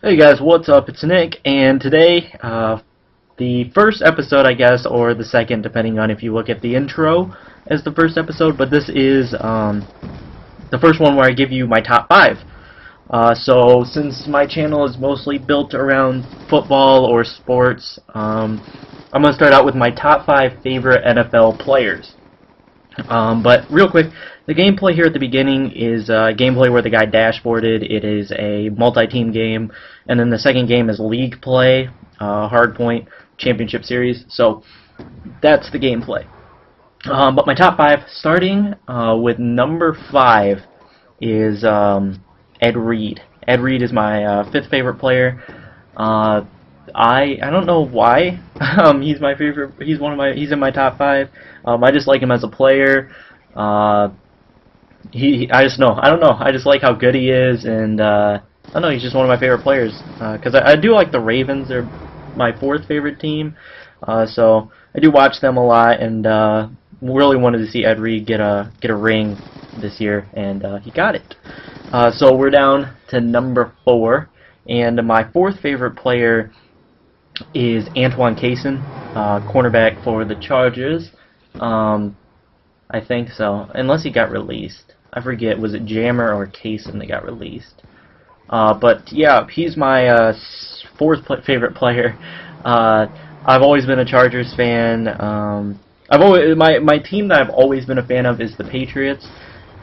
Hey guys, what's up? It's Nick, and today, the first episode, I guess, or the second, depending on if you look at the intro as the first episode, but this is the first one where I give you my top 5. So, since my channel is mostly built around football or sports, I'm going to start out with my top 5 favorite NFL players. But real quick, the gameplay here at the beginning is gameplay where the guy dashboarded. It is a multi-team game, and then the second game is league play, hardpoint, championship series. So that's the gameplay. But my top 5, starting with number 5, is Ed Reed. Ed Reed is my 5th favorite player. I don't know why he's my favorite. He's in my top 5. I just like him as a player. I don't know. I just like how good he is, and I don't know. He's just one of my favorite players. Because I do like the Ravens. They're my 4th favorite team. So I do watch them a lot, and really wanted to see Ed Reed get a ring this year, and he got it. So we're down to number 4, and my 4th favorite player is Antoine Cason, cornerback for the Chargers. I think so, unless he got released. I forget, was it Jammer or Cason that got released? But yeah, he's my 4th favorite player. I've always been a Chargers fan. My team that I've always been a fan of is the Patriots.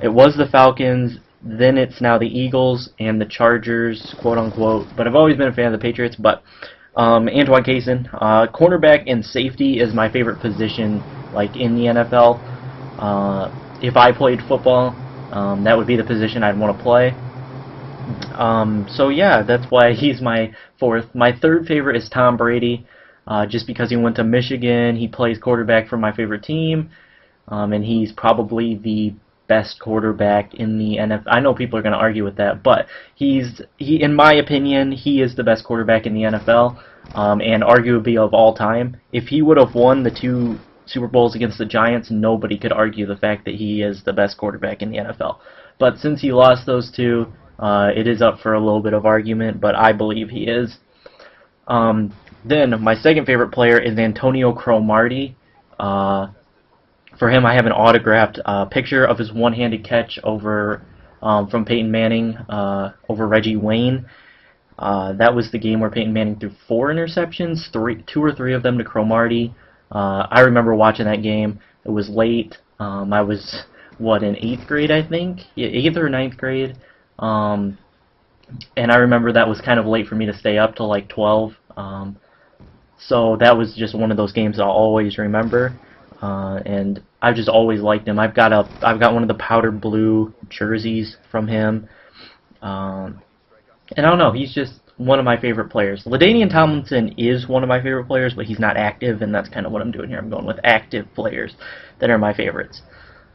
It was the Falcons, then it's now the Eagles and the Chargers, quote unquote. But I've always been a fan of the Patriots. But Antoine Cason, cornerback and safety is my favorite position, like in the NFL. If I played football, that would be the position I'd want to play. So yeah, that's why he's my 4th. My 3rd favorite is Tom Brady, just because he went to Michigan. He plays quarterback for my favorite team, and he's probably the best quarterback in the NFL. I know people are going to argue with that, but in my opinion, he is the best quarterback in the NFL, and arguably of all time. If he would have won the 2 Super Bowls against the Giants, nobody could argue the fact that he is the best quarterback in the NFL. But since he lost those 2, it is up for a little bit of argument, but I believe he is. Then my 2nd favorite player is Antonio Cromartie. For him, I have an autographed picture of his one-handed catch over from Peyton Manning over Reggie Wayne. That was the game where Peyton Manning threw 4 interceptions, 2 or 3 of them to Cromartie. I remember watching that game. It was late. I was, in 8th grade, I think? Yeah, 8th or 9th grade. And I remember that was kind of late for me to stay up till like 12. So that was just one of those games I'll always remember. And I've just always liked him. I've got one of the powder blue jerseys from him. And I don't know, he's just one of my favorite players. LaDainian Tomlinson is one of my favorite players, but he's not active, and that's kind of what I'm doing here. I'm going with active players that are my favorites.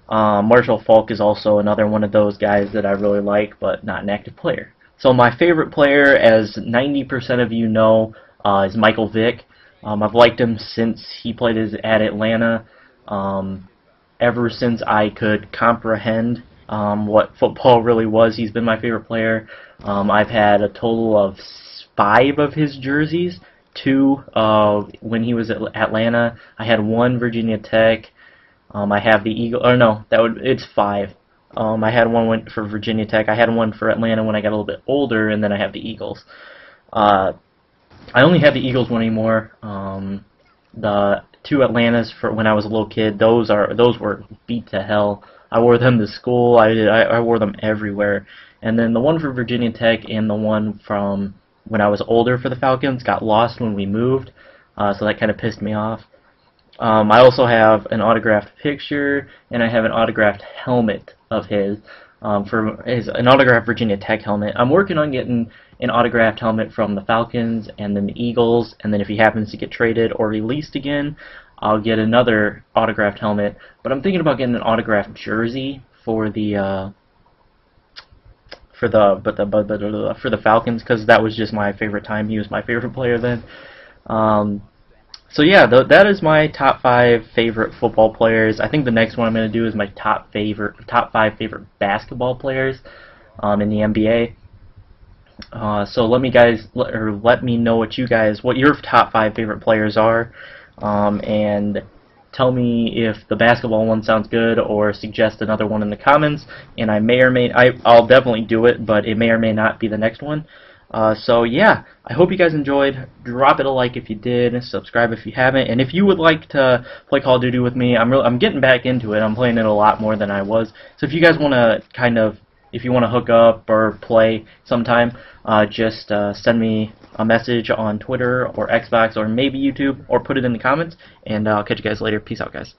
Marshall Faulk is also another one of those guys that I really like, but not an active player. So my favorite player, as 90% of you know, is Michael Vick. I've liked him since he played at Atlanta. Ever since I could comprehend what football really was, he's been my favorite player. I've had a total of 5 of his jerseys. 2 when he was at Atlanta. I had 1 Virginia Tech. I have the Eagle. Or no, it's 5. I had 1 for Virginia Tech. I had 1 for Atlanta when I got a little bit older, and then I have the Eagles. I only have the Eagles one anymore. The 2 Atlantas for when I was a little kid, those were beat to hell. I wore them to school. I wore them everywhere. And then the 1 for Virginia Tech and the 1 from when I was older for the Falcons got lost when we moved, so that kind of pissed me off. I also have an autographed picture, and I have an autographed helmet of his. An autographed Virginia Tech helmet. I'm working on getting an autographed helmet from the Falcons and then the Eagles, and then if he happens to get traded or released again, I'll get another autographed helmet. But I'm thinking about getting an autographed jersey for the Falcons, because that was just my favorite time. He was my favorite player then. So yeah, that is my top 5 favorite football players. I think the next one I'm going to do is my top 5 favorite basketball players in the NBA. So let me know what your top 5 favorite players are, and tell me if the basketball one sounds good, or suggest another one in the comments. And I'll definitely do it, but it may or may not be the next one. So yeah, I hope you guys enjoyed. Drop it a like if you did, subscribe if you haven't, and if you would like to play Call of Duty with me, I'm getting back into it. I'm playing it a lot more than I was. So if you guys want to if you want to hook up or play sometime, just send me a message on Twitter or Xbox or maybe YouTube, or put it in the comments, and I'll catch you guys later. Peace out, guys.